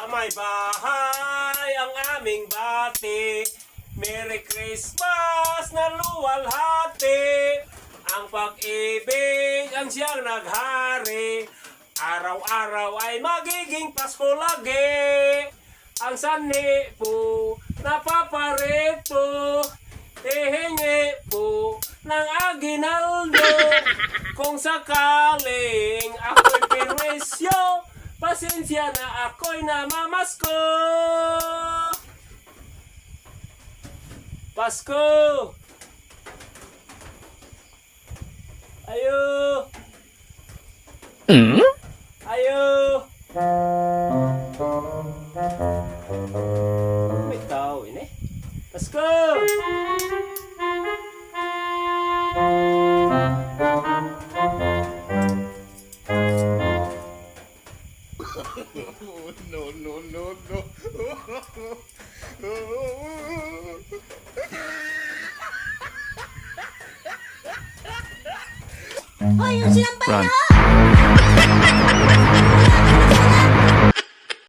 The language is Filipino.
may bahay ang aming bati. Merry Christmas na luwalhati. Ang pag-ibig ang siyang naghari. Araw-araw ay magiging Pasko lagi. Ang sanhi po napaparito. Hihingi po ng aginaldo. Kung sakaling ako'y perwisyo, pasensya na ako'y namamasko. Pasko! Ayo! Ayo! May tao ini. Pasko! No, no, no, no. Hoy, yung sinampay na!